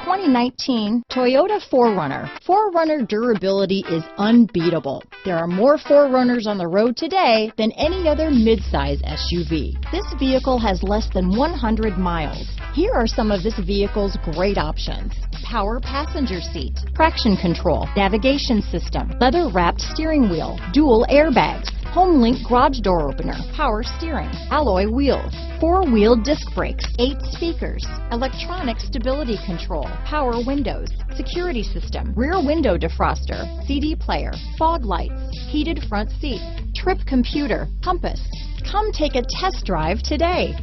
2019 Toyota 4Runner. 4Runner durability is unbeatable. There are more 4Runners on the road today than any other midsize SUV. This vehicle has less than 100 miles. Here are some of this vehicle's great options: power passenger seat, traction control, navigation system, leather-wrapped steering wheel, dual airbags, HomeLink garage door opener, power steering, alloy wheels, 4-wheel disc brakes, 8 speakers, electronic stability control, power windows, security system, rear window defroster, CD player, fog lights, heated front seats, trip computer, compass. Come take a test drive today.